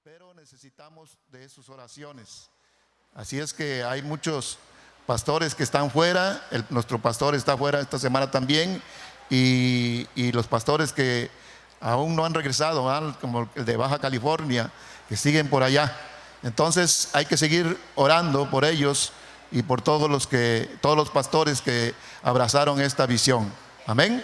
pero necesitamos de sus oraciones. Así es que hay muchos pastores que están fuera, nuestro pastor está fuera esta semana también, y los pastores que aún no han regresado, ¿verdad? Como el de Baja California, que siguen por allá. Entonces hay que seguir orando por ellos y por todos los pastores que abrazaron esta visión. Amén.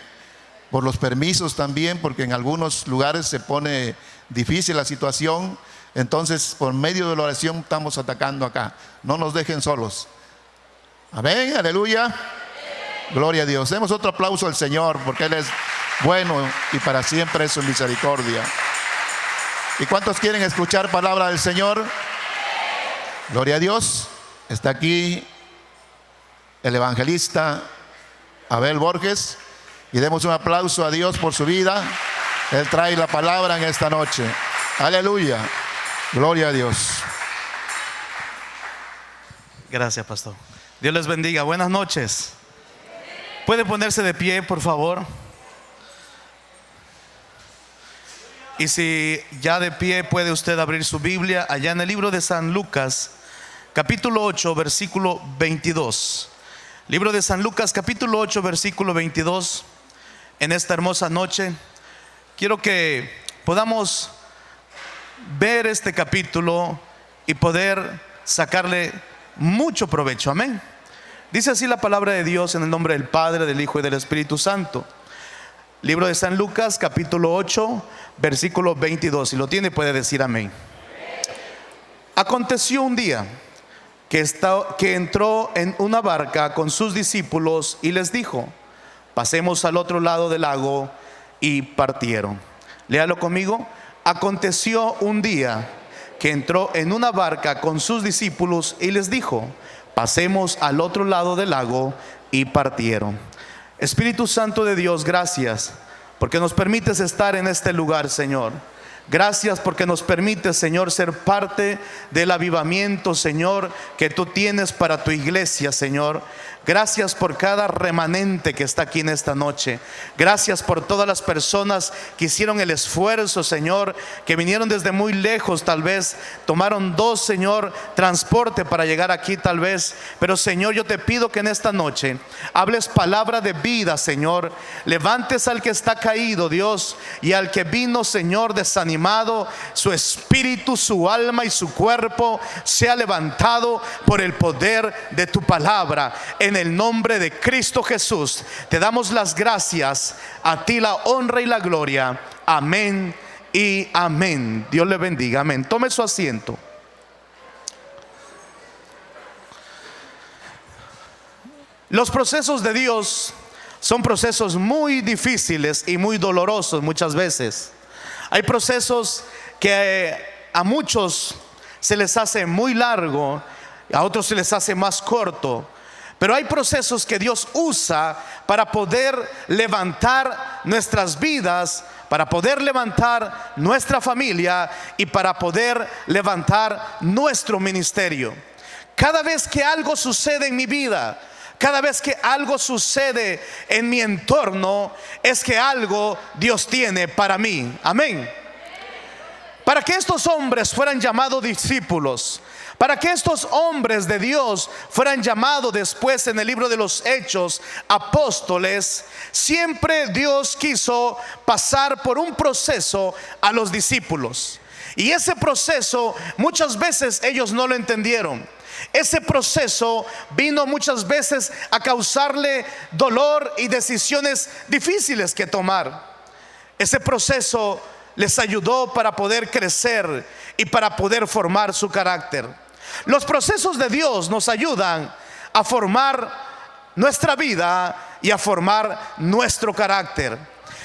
Por los permisos también, porque en algunos lugares se pone difícil la situación. Entonces, por medio de la oración estamos atacando acá. No nos dejen solos. Amén, aleluya. Gloria a Dios. Demos otro aplauso al Señor, porque Él es bueno y para siempre es su misericordia. ¿Y cuántos quieren escuchar palabra del Señor? Gloria a Dios. Está aquí el evangelista Abel Borges, y demos un aplauso a Dios por su vida. Él trae la palabra en esta noche. Aleluya. Gloria a Dios. Gracias, pastor. Dios les bendiga. Buenas noches. ¿Puede ponerse de pie, por favor? Y si ya de pie, puede usted abrir su Biblia allá en el libro de San Lucas, capítulo 8, versículo 22. Libro de San Lucas, capítulo 8, versículo 22. En esta hermosa noche quiero que podamos ver este capítulo y poder sacarle mucho provecho. Amén. Dice así la palabra de Dios, en el nombre del Padre, del Hijo y del Espíritu Santo. Libro de San Lucas, capítulo 8, versículo 22. Si lo tiene, puede decir amén. Aconteció un día que entró en una barca con sus discípulos y les dijo: pasemos al otro lado del lago, y partieron. Léalo conmigo. Aconteció un día que entró en una barca con sus discípulos y les dijo: pasemos al otro lado del lago, y partieron. Espíritu Santo de Dios, gracias porque nos permites estar en este lugar, Señor. Gracias porque nos permites, Señor, ser parte del avivamiento, Señor, que tú tienes para tu iglesia, Señor. Gracias por cada remanente que está aquí en esta noche. Gracias por todas las personas que hicieron el esfuerzo, Señor, que vinieron desde muy lejos, tal vez tomaron 2, Señor, transporte para llegar aquí, tal vez. Pero, Señor, yo te pido que en esta noche hables palabra de vida, Señor. Levantes al que está caído, Dios, y al que vino, Señor, desanimado, su espíritu, su alma y su cuerpo sea levantado por el poder de tu palabra. En el nombre de Cristo Jesús te damos las gracias, a ti la honra y la gloria. Amén y amén. Dios le bendiga. Amén. Tome su asiento. Los procesos de Dios son procesos muy difíciles y muy dolorosos muchas veces. Hay procesos que a muchos se les hace muy largo, a otros se les hace más corto. Pero hay procesos que Dios usa para poder levantar nuestras vidas, para poder levantar nuestra familia y para poder levantar nuestro ministerio. Cada vez que algo sucede en mi vida, cada vez que algo sucede en mi entorno, es que algo Dios tiene para mí. Amén. Para que estos hombres fueran llamados discípulos, para que estos hombres de Dios fueran llamados después en el libro de los Hechos apóstoles, siempre Dios quiso pasar por un proceso a los discípulos. Y ese proceso muchas veces ellos no lo entendieron. Ese proceso vino muchas veces a causarle dolor y decisiones difíciles que tomar. Ese proceso les ayudó para poder crecer y para poder formar su carácter. Los procesos de Dios nos ayudan a formar nuestra vida y a formar nuestro carácter.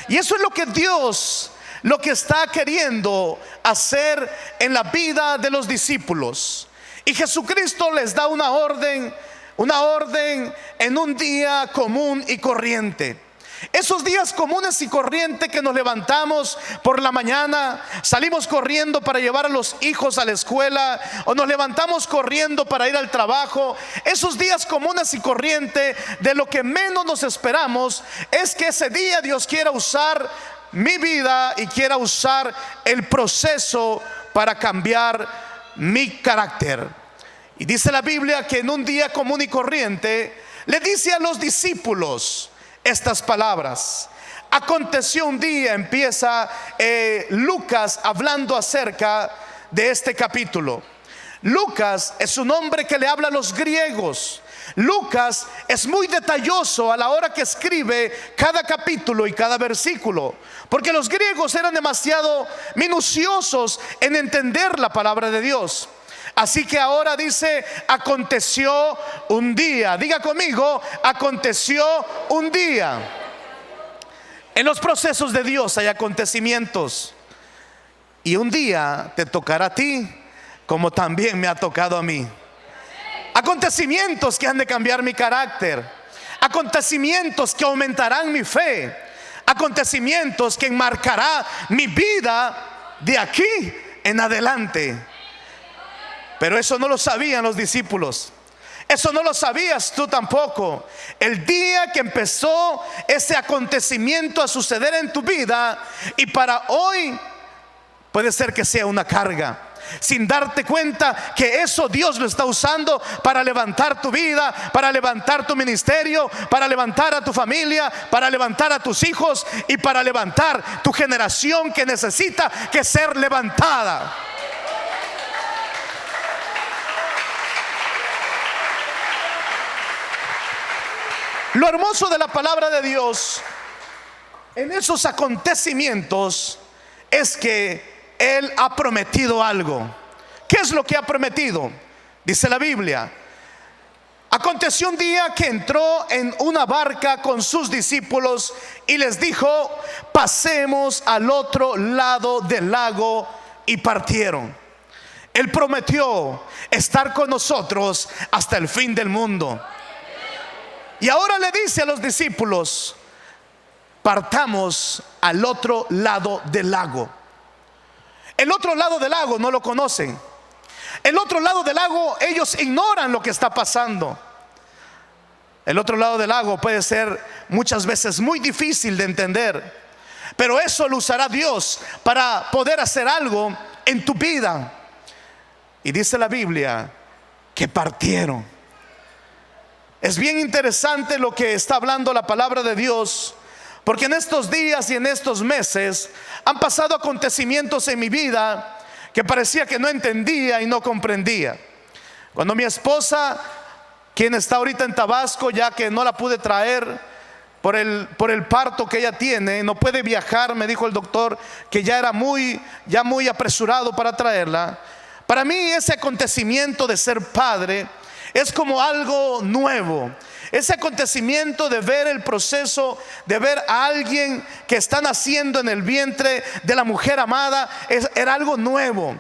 Y eso es lo que Dios, lo que está queriendo hacer en la vida de los discípulos. Y Jesucristo les da una orden en un día común y corriente. Esos días comunes y corrientes que nos levantamos por la mañana, salimos corriendo para llevar a los hijos a la escuela, o nos levantamos corriendo para ir al trabajo. Esos días comunes y corrientes, de lo que menos nos esperamos es que ese día Dios quiera usar mi vida y quiera usar el proceso para cambiar mi carácter. Y dice la Biblia que en un día común y corriente le dice a los discípulos estas palabras. Aconteció un día, empieza Lucas hablando acerca de este capítulo. Lucas es un hombre que le habla a los griegos. Lucas es muy detalloso a la hora que escribe cada capítulo y cada versículo, porque los griegos eran demasiado minuciosos en entender la palabra de Dios. Así que ahora dice, aconteció un día. Diga conmigo, aconteció un día. En los procesos de Dios hay acontecimientos, y un día te tocará a ti, como también me ha tocado a mí. Acontecimientos que han de cambiar mi carácter, acontecimientos que aumentarán mi fe, acontecimientos que enmarcará mi vida de aquí en adelante. Pero eso no lo sabían los discípulos. Eso no lo sabías tú tampoco. El día que empezó ese acontecimiento a suceder en tu vida, y para hoy puede ser que sea una carga, sin darte cuenta que eso Dios lo está usando para levantar tu vida, para levantar tu ministerio, para levantar a tu familia, para levantar a tus hijos y para levantar tu generación que necesita que ser levantada. Lo hermoso de la palabra de Dios en esos acontecimientos es que Él ha prometido algo. ¿Qué es lo que ha prometido? Dice la Biblia: aconteció un día que entró en una barca con sus discípulos y les dijo: pasemos al otro lado del lago, y partieron. Él prometió estar con nosotros hasta el fin del mundo. Y ahora le dice a los discípulos: partamos al otro lado del lago. El otro lado del lago no lo conocen. El otro lado del lago, ellos ignoran lo que está pasando. El otro lado del lago puede ser muchas veces muy difícil de entender, pero eso lo usará Dios para poder hacer algo en tu vida. Y dice la Biblia que partieron. Es bien interesante lo que está hablando la palabra de Dios, porque en estos días y en estos meses han pasado acontecimientos en mi vida que parecía que no entendía y no comprendía. Cuando mi esposa, quien está ahorita en Tabasco, ya que no la pude traer por el parto que ella tiene, no puede viajar, me dijo el doctor que ya era muy apresurado para traerla. Para mí ese acontecimiento de ser padre es como algo nuevo. Ese acontecimiento de ver el proceso, de ver a alguien que está naciendo en el vientre de la mujer amada, era algo nuevo.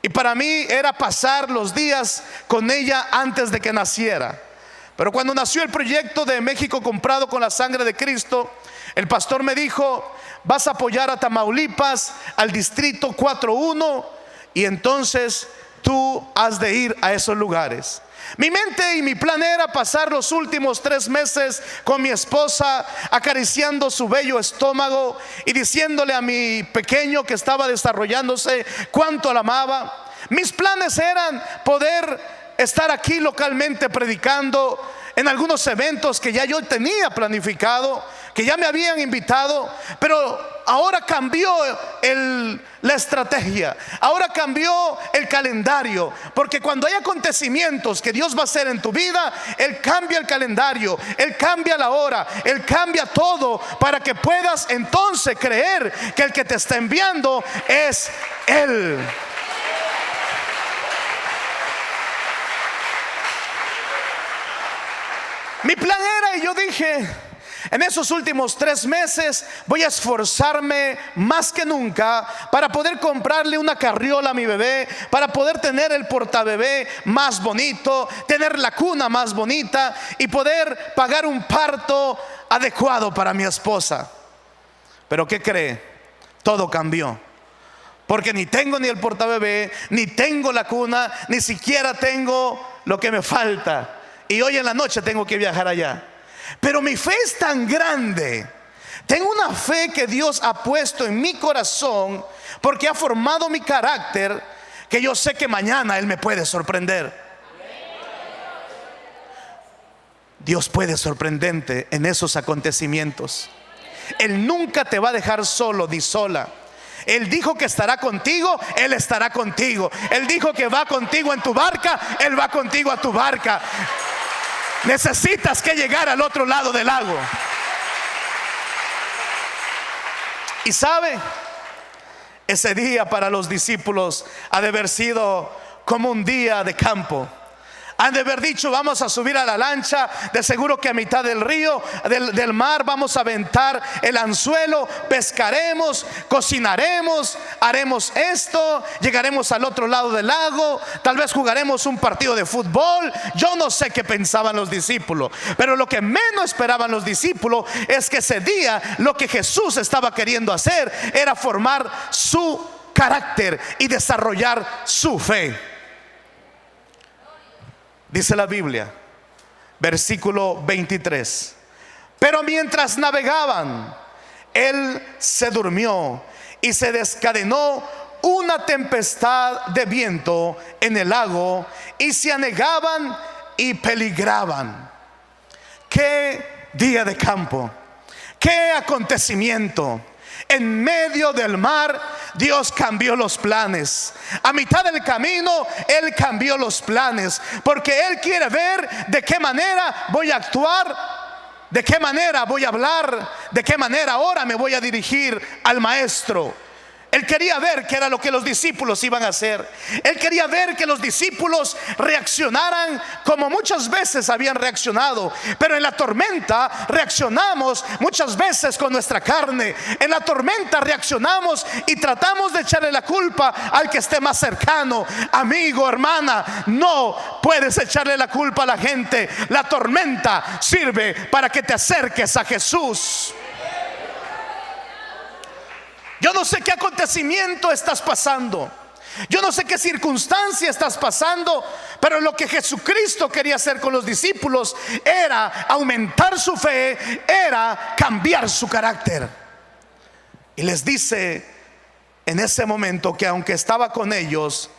Y para mí era pasar los días con ella antes de que naciera. Pero cuando nació el proyecto de México comprado con la sangre de Cristo, el pastor me dijo: vas a apoyar a Tamaulipas, al distrito 4.1, y entonces tú has de ir a esos lugares. Mi mente y mi plan era pasar los últimos 3 meses con mi esposa, acariciando su bello estómago y diciéndole a mi pequeño que estaba desarrollándose cuánto la amaba. Mis planes eran poder estar aquí localmente predicando en algunos eventos que ya yo tenía planificado, que ya me habían invitado, pero ahora cambió la estrategia, ahora cambió el calendario, porque cuando hay acontecimientos que Dios va a hacer en tu vida, Él cambia el calendario, Él cambia la hora, Él cambia todo para que puedas entonces creer que el que te está enviando es Él. Mi plan era, y yo dije: en esos últimos 3 meses voy a esforzarme más que nunca para poder comprarle una carriola a mi bebé, para poder tener el portabebé más bonito, tener la cuna más bonita y poder pagar un parto adecuado para mi esposa. Pero ¿qué cree? Todo cambió. Porque ni tengo ni el portabebé, ni tengo la cuna, ni siquiera tengo lo que me falta. Y hoy en la noche tengo que viajar allá. Pero mi fe es tan grande. Tengo una fe que Dios ha puesto en mi corazón, porque ha formado mi carácter, que yo sé que mañana Él me puede sorprender. Dios puede sorprenderte en esos acontecimientos. Él nunca te va a dejar solo ni sola. Él dijo que estará contigo, Él estará contigo. Él dijo que va contigo en tu barca, Él va contigo a tu barca. Necesitas que llegar al otro lado del lago. Y sabe, ese día para los discípulos ha de haber sido como un día de campo. Han de haber dicho: vamos a subir a la lancha, de seguro que a mitad del río, del mar, vamos a aventar el anzuelo, pescaremos, cocinaremos, haremos esto, llegaremos al otro lado del lago, tal vez jugaremos un partido de fútbol. Yo no sé qué pensaban los discípulos, pero lo que menos esperaban los discípulos es que ese día lo que Jesús estaba queriendo hacer era formar su carácter y desarrollar su fe. Dice la Biblia, versículo 23: pero mientras navegaban, Él se durmió y se desencadenó una tempestad de viento en el lago, y se anegaban y peligraban. Qué día de campo, qué acontecimiento. En medio del mar, Dios cambió los planes. A mitad del camino, Él cambió los planes, porque Él quiere ver de qué manera voy a actuar, de qué manera voy a hablar, de qué manera ahora me voy a dirigir al Maestro. Él quería ver qué era lo que los discípulos iban a hacer. Él quería ver que los discípulos reaccionaran como muchas veces habían reaccionado. Pero en la tormenta reaccionamos muchas veces con nuestra carne. En la tormenta reaccionamos y tratamos de echarle la culpa al que esté más cercano. Amigo, hermana, no puedes echarle la culpa a la gente. La tormenta sirve para que te acerques a Jesús. Yo no sé qué acontecimiento estás pasando, yo no sé qué circunstancia estás pasando, pero lo que Jesucristo quería hacer con los discípulos era aumentar su fe, era cambiar su carácter. Y les dice en ese momento que aunque estaba con ellos,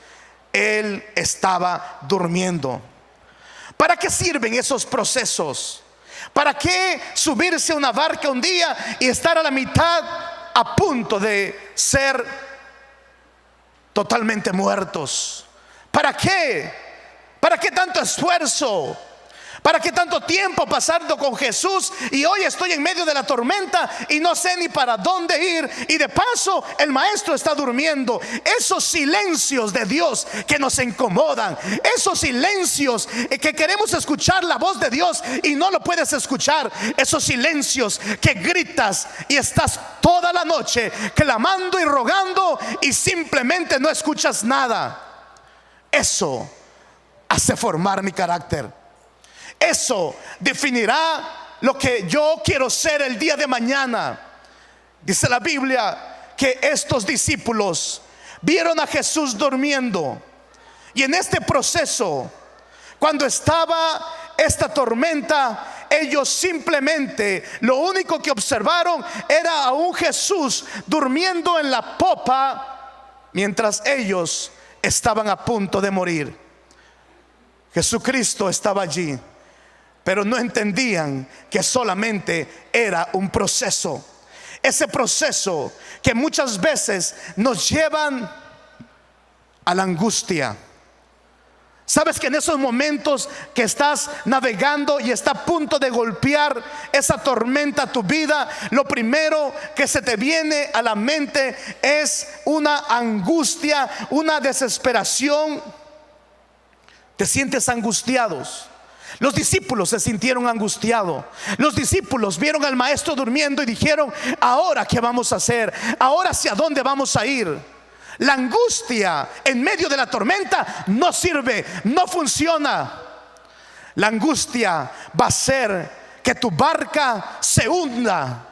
Él estaba durmiendo. ¿Para qué sirven esos procesos? ¿Para qué subirse a una barca un día y estar a la mitad, a punto de ser totalmente muertos? ¿Para qué? ¿Para qué tanto esfuerzo? ¿Para qué tanto tiempo pasando con Jesús? Y hoy estoy en medio de la tormenta y no sé ni para dónde ir. Y de paso el Maestro está durmiendo. Esos silencios de Dios que nos incomodan, esos silencios que queremos escuchar la voz de Dios y no lo puedes escuchar. Esos silencios que gritas y estás toda la noche clamando y rogando y simplemente no escuchas nada. Eso hace formar mi carácter. Eso definirá lo que yo quiero ser el día de mañana. Dice la Biblia que estos discípulos vieron a Jesús durmiendo. Y en este proceso, cuando estaba esta tormenta, ellos simplemente lo único que observaron era a un Jesús durmiendo en la popa, mientras ellos estaban a punto de morir. Jesucristo estaba allí, pero no entendían que solamente era un proceso. Ese proceso que muchas veces nos llevan a la angustia. Sabes que en esos momentos que estás navegando y está a punto de golpear esa tormenta a tu vida, lo primero que se te viene a la mente es una angustia, una desesperación. Te sientes angustiados. Los discípulos se sintieron angustiados. Los discípulos vieron al Maestro durmiendo y dijeron: ¿ahora qué vamos a hacer? ¿Ahora hacia dónde vamos a ir? La angustia en medio de la tormenta no sirve, no funciona. La angustia va a hacer que tu barca se hunda.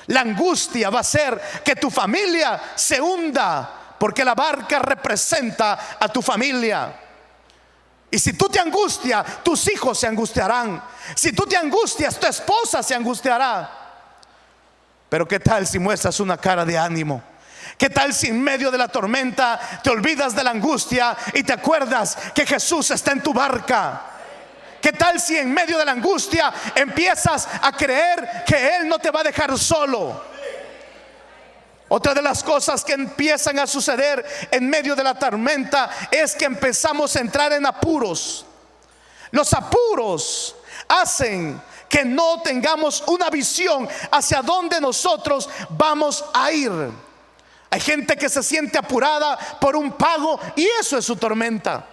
La angustia va a hacer que tu familia se hunda, porque la barca representa a tu familia. Y si tú te angustias, tus hijos se angustiarán. Si tú te angustias, tu esposa se angustiará. Pero ¿qué tal si muestras una cara de ánimo? ¿Qué tal si en medio de la tormenta te olvidas de la angustia y te acuerdas que Jesús está en tu barca? ¿Qué tal si en medio de la angustia empiezas a creer que Él no te va a dejar solo? Otra de las cosas que empiezan a suceder en medio de la tormenta es que empezamos a entrar en apuros. Los apuros hacen que no tengamos una visión hacia dónde nosotros vamos a ir. Hay gente que se siente apurada por un pago y eso es su tormenta.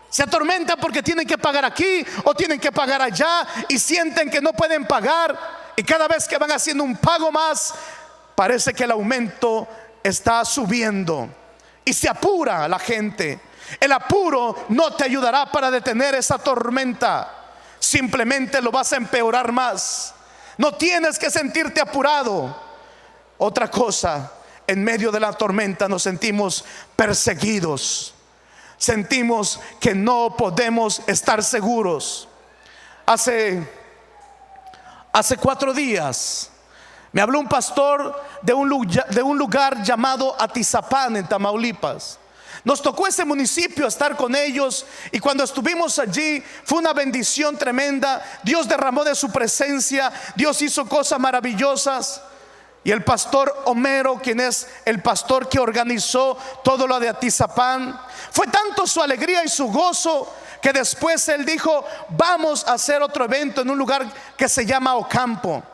Se atormenta porque tienen que pagar aquí o tienen que pagar allá y sienten que no pueden pagar, y cada vez que van haciendo un pago más, parece que el aumento está subiendo y se apura la gente. El apuro no te ayudará para detener esa tormenta, simplemente lo vas a empeorar más. No tienes que sentirte apurado. Otra cosa, en medio de la tormenta nos sentimos perseguidos. Sentimos que no podemos estar seguros. Hace 4 días me habló un pastor de un lugar llamado Atizapán, en Tamaulipas. Nos tocó ese municipio estar con ellos, y cuando estuvimos allí fue una bendición tremenda. Dios derramó de su presencia, Dios hizo cosas maravillosas. Y el pastor Homero, quien es el pastor que organizó todo lo de Atizapán, fue tanto su alegría y su gozo que después él dijo: vamos a hacer otro evento en un lugar que se llama Ocampo.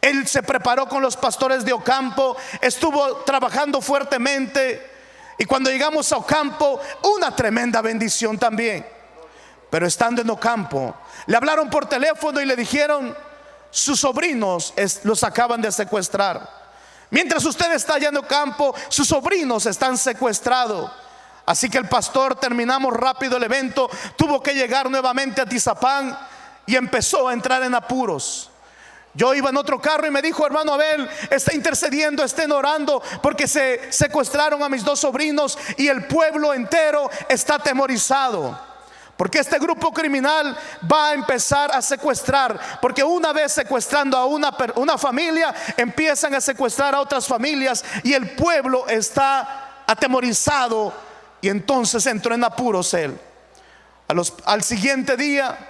Él se preparó con los pastores de Ocampo, estuvo trabajando fuertemente, y cuando llegamos a Ocampo, una tremenda bendición también. Pero estando en Ocampo, le hablaron por teléfono y le dijeron: sus sobrinos los acaban de secuestrar. Mientras usted está allá en Ocampo, sus sobrinos están secuestrados. Así que el pastor, terminamos rápido el evento, tuvo que llegar nuevamente a Atizapán y empezó a entrar en apuros. Yo iba en otro carro y me dijo: hermano Abel, está intercediendo, estén orando, porque se secuestraron a mis 2 sobrinos y el pueblo entero está atemorizado. Porque este grupo criminal va a empezar a secuestrar. Porque una vez secuestrando a una familia, empiezan a secuestrar a otras familias, y el pueblo está atemorizado. Y entonces entró en apuros él. Al siguiente día,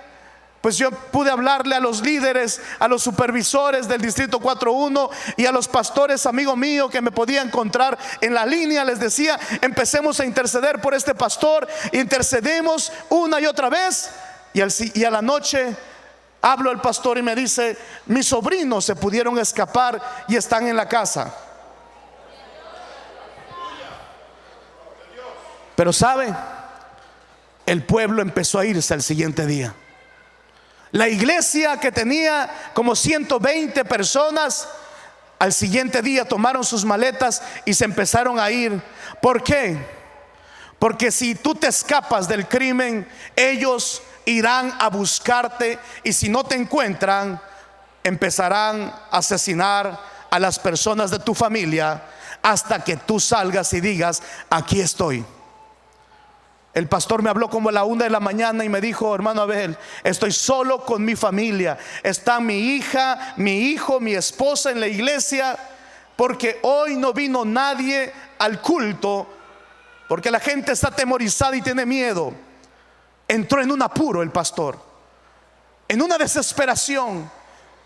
pues yo pude hablarle a los líderes, a los supervisores del distrito 4.1 y a los pastores, amigo mío, que me podía encontrar en la línea. Les decía: empecemos a interceder por este pastor. Intercedemos una y otra vez, y a la noche hablo al pastor y me dice: mis sobrinos se pudieron escapar y están en la casa. Pero ¿sabe? El pueblo empezó a irse al siguiente día. La iglesia, que tenía como 120 personas, al siguiente día tomaron sus maletas y se empezaron a ir. ¿Por qué? Porque si tú te escapas del crimen, ellos irán a buscarte, y si no te encuentran, empezarán a asesinar a las personas de tu familia hasta que tú salgas y digas: aquí estoy. El pastor me habló como a la 1 de la mañana y me dijo: hermano Abel, estoy solo con mi familia. Está mi hija, mi hijo, mi esposa en la iglesia, porque hoy no vino nadie al culto, porque la gente está atemorizada y tiene miedo. Entró en un apuro el pastor, en una desesperación,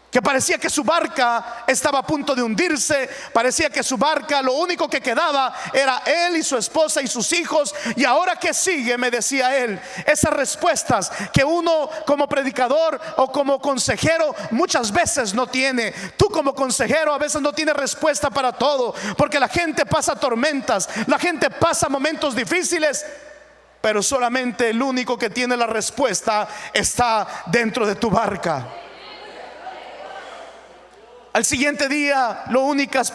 que parecía que su barca estaba a punto de hundirse. Parecía que su barca, lo único que quedaba era él y su esposa y sus hijos. Y ahora, ¿qué sigue?, me decía él. Esas respuestas que uno como predicador o como consejero muchas veces no tiene. Tú como consejero a veces no tienes respuesta para todo, porque la gente pasa tormentas, la gente pasa momentos difíciles, pero solamente el único que tiene la respuesta está dentro de tu barca. Al siguiente día,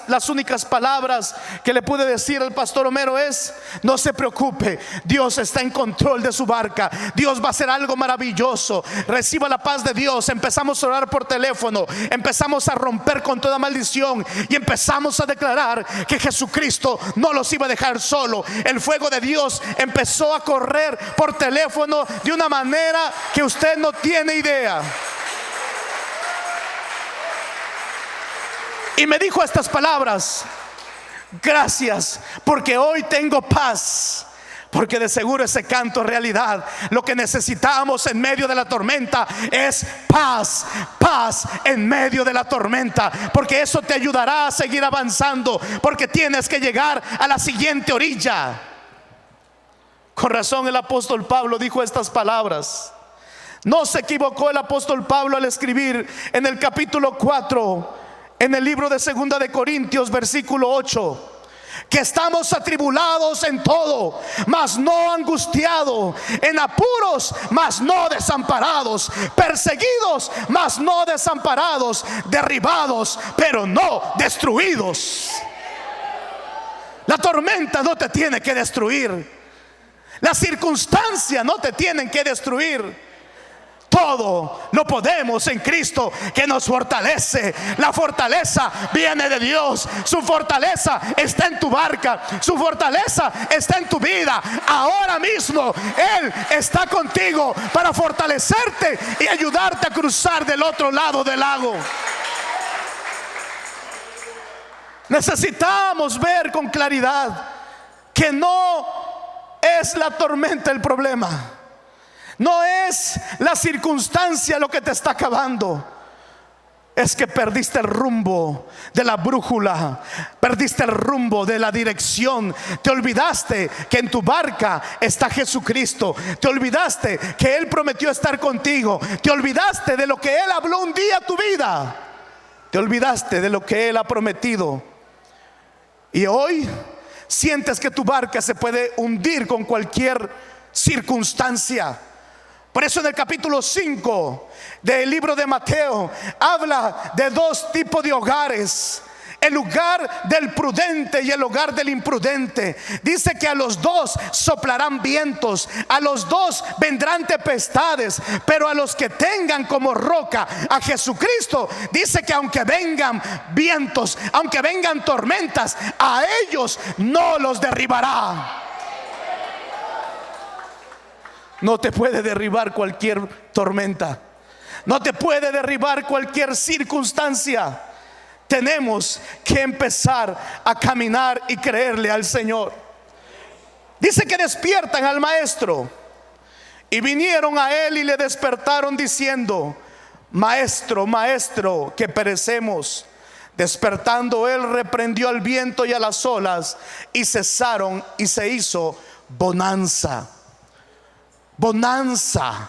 las únicas palabras que le pude decir al pastor Homero es: no se preocupe, Dios está en control de su barca, Dios va a hacer algo maravilloso, reciba la paz de Dios. Empezamos a orar por teléfono, empezamos a romper con toda maldición y empezamos a declarar que Jesucristo no los iba a dejar solo. El fuego de Dios empezó a correr por teléfono de una manera que usted no tiene idea. Y me dijo estas palabras: gracias porque hoy tengo paz. Porque de seguro ese canto es realidad. Lo que necesitamos en medio de la tormenta es paz. Paz en medio de la tormenta. Porque eso te ayudará a seguir avanzando. Porque tienes que llegar a la siguiente orilla. Con razón el apóstol Pablo dijo estas palabras. No se equivocó el apóstol Pablo al escribir en el capítulo 4, en el libro de 2 de Corintios, versículo 8. Que estamos atribulados en todo, mas no angustiados, en apuros, mas no desamparados, perseguidos, mas no desamparados, derribados, pero no destruidos. La tormenta no te tiene que destruir. Las circunstancias no te tienen que destruir. Todo lo podemos en Cristo que nos fortalece. La fortaleza viene de Dios. Su fortaleza está en tu barca. Su fortaleza está en tu vida. Ahora mismo Él está contigo para fortalecerte y ayudarte a cruzar del otro lado del lago. Necesitamos ver con claridad que no es la tormenta el problema. No es la circunstancia lo que te está acabando. Es que perdiste el rumbo de la brújula. Perdiste el rumbo de la dirección. Te olvidaste que en tu barca está Jesucristo. Te olvidaste que Él prometió estar contigo. Te olvidaste de lo que Él habló un día a tu vida. Te olvidaste de lo que Él ha prometido. Y hoy sientes que tu barca se puede hundir con cualquier circunstancia. Por eso en el capítulo 5 del libro de Mateo habla de dos tipos de hogares: el hogar del prudente y el hogar del imprudente. Dice que a los dos soplarán vientos, a los dos vendrán tempestades, pero a los que tengan como roca a Jesucristo, dice que aunque vengan vientos, aunque vengan tormentas, a ellos no los derribará. No te puede derribar cualquier tormenta. No te puede derribar cualquier circunstancia. Tenemos que empezar a caminar y creerle al Señor. Dice que despiertan al maestro y vinieron a él y le despertaron diciendo: Maestro, maestro, que perecemos. Despertando él reprendió al viento y a las olas y cesaron, y se hizo bonanza. Bonanza.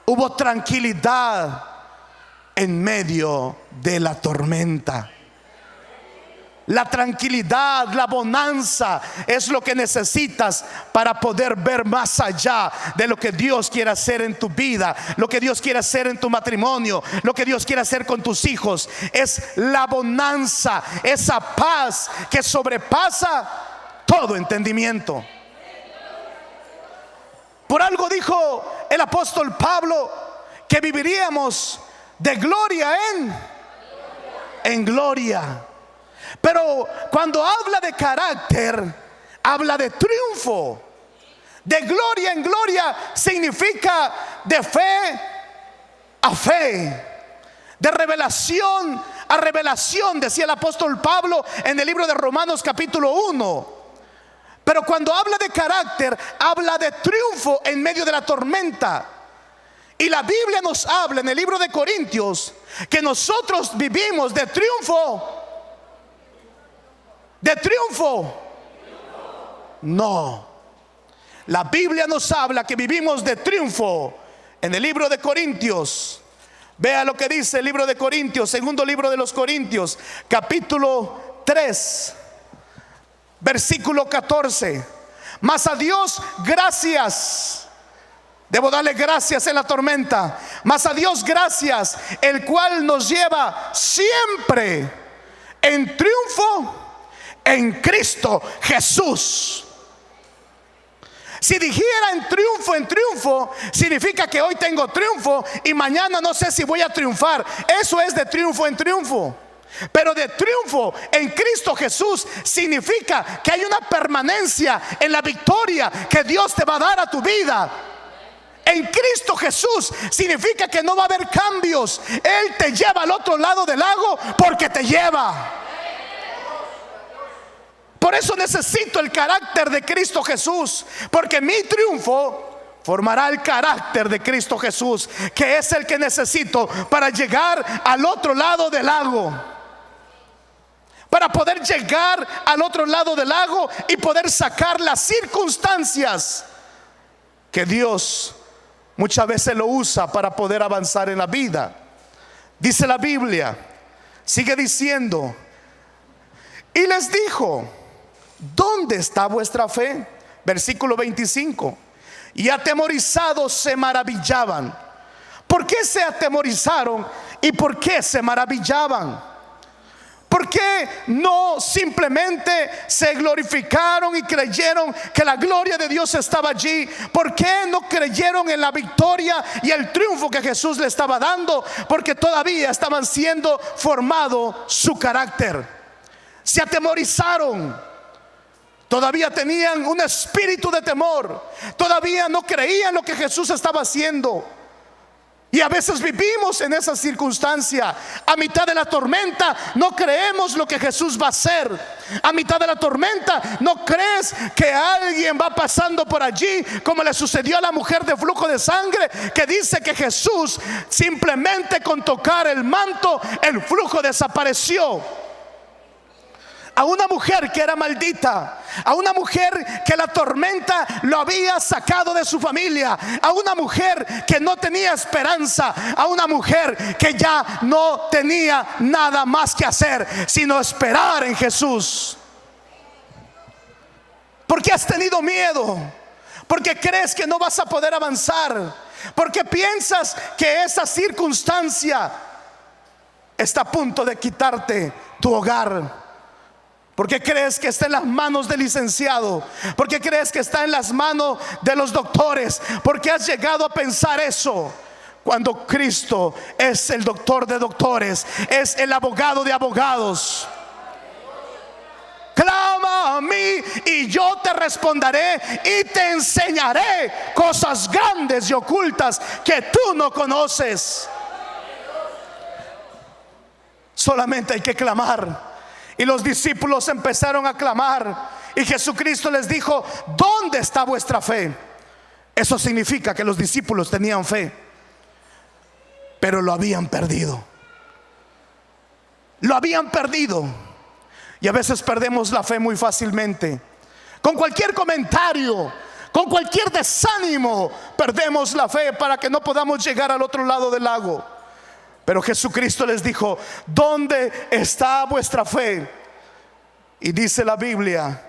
Hubo tranquilidad en medio de la tormenta. La tranquilidad, la bonanza es lo que necesitas para poder ver más allá de lo que Dios quiere hacer en tu vida, lo que Dios quiere hacer en tu matrimonio, lo que Dios quiere hacer con tus hijos. Es la bonanza, esa paz que sobrepasa todo entendimiento. Por algo dijo el apóstol Pablo que viviríamos de gloria en gloria. Pero cuando habla de carácter, habla de triunfo. De gloria en gloria significa de fe a fe, de revelación a revelación, decía el apóstol Pablo en el libro de Romanos capítulo 1. Pero cuando habla de carácter, habla de triunfo en medio de la tormenta. Y la Biblia nos habla en el libro de Corintios que nosotros vivimos de triunfo. ¿De triunfo? No. La Biblia nos habla que vivimos de triunfo. En el libro de Corintios, vea lo que dice el libro de Corintios, segundo libro de los Corintios, capítulo 3, versículo 14. Mas a Dios gracias. Debo darle gracias en la tormenta. Mas a Dios gracias, el cual nos lleva siempre en triunfo en Cristo Jesús. Si dijera en triunfo, significa que hoy tengo triunfo y mañana no sé si voy a triunfar. Eso es de triunfo en triunfo. Pero de triunfo en Cristo Jesús significa que hay una permanencia en la victoria que Dios te va a dar a tu vida. En Cristo Jesús significa que no va a haber cambios. Él te lleva al otro lado del lago porque te lleva. Por eso necesito el carácter de Cristo Jesús, porque mi triunfo formará el carácter de Cristo Jesús, que es el que necesito para llegar al otro lado del lago. Para poder llegar al otro lado del lago y poder sacar las circunstancias que Dios muchas veces lo usa para poder avanzar en la vida. Dice la Biblia, sigue diciendo, y les dijo: ¿dónde está vuestra fe? Versículo 25. Y atemorizados se maravillaban. ¿Por qué se atemorizaron y por qué se maravillaban? ¿Por qué no simplemente se glorificaron y creyeron que la gloria de Dios estaba allí? ¿Por qué no creyeron en la victoria y el triunfo que Jesús le estaba dando? Porque todavía estaban siendo formado su carácter. Se atemorizaron. Todavía tenían un espíritu de temor. Todavía no creían lo que Jesús estaba haciendo. Y a veces vivimos en esa circunstancia. A mitad de la tormenta no creemos lo que Jesús va a hacer. A mitad de la tormenta no crees que alguien va pasando por allí, como le sucedió a la mujer de flujo de sangre, que dice que Jesús simplemente con tocar el manto, el flujo desapareció. A una mujer que era maldita, a una mujer que la tormenta lo había sacado de su familia, a una mujer que no tenía esperanza, a una mujer que ya no tenía nada más que hacer sino esperar en Jesús. ¿Por qué has tenido miedo? Porque crees que no vas a poder avanzar, porque piensas que esa circunstancia está a punto de quitarte tu hogar. ¿Por qué crees que está en las manos del licenciado? ¿Por qué crees que está en las manos de los doctores? ¿Por qué has llegado a pensar eso? Cuando Cristo es el doctor de doctores, es el abogado de abogados. Clama a mí y yo te responderé y te enseñaré cosas grandes y ocultas que tú no conoces. Solamente hay que clamar. Y los discípulos empezaron a clamar. Y Jesucristo les dijo: ¿dónde está vuestra fe? Eso significa que los discípulos tenían fe, pero lo habían perdido. Lo habían perdido. Y a veces perdemos la fe muy fácilmente. Con cualquier comentario, con cualquier desánimo, perdemos la fe para que no podamos llegar al otro lado del lago. Pero Jesucristo les dijo: ¿dónde está vuestra fe? Y dice la Biblia: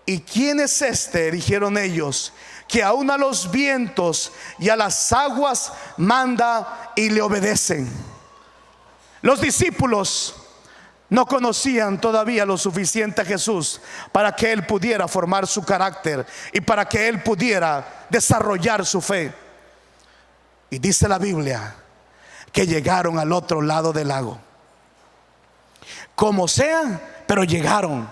¿y quién es este? Dijeron ellos, que aún a los vientos y a las aguas manda y le obedecen. Los discípulos no conocían todavía lo suficiente a Jesús para que Él pudiera formar su carácter y para que Él pudiera desarrollar su fe. Y dice la Biblia que llegaron al otro lado del lago. Como sea, pero llegaron.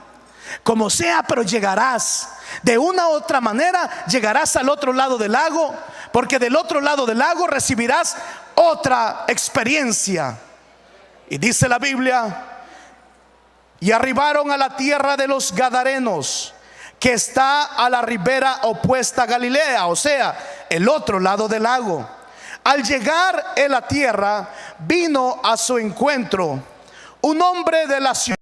Como sea, pero llegarás. De una u otra manera llegarás al otro lado del lago, porque del otro lado del lago recibirás otra experiencia. Y dice la Biblia: y arribaron a la tierra de los Gadarenos, que está a la ribera opuesta a Galilea, o sea, el otro lado del lago. Al llegar en la tierra, vino a su encuentro un hombre de la ciudad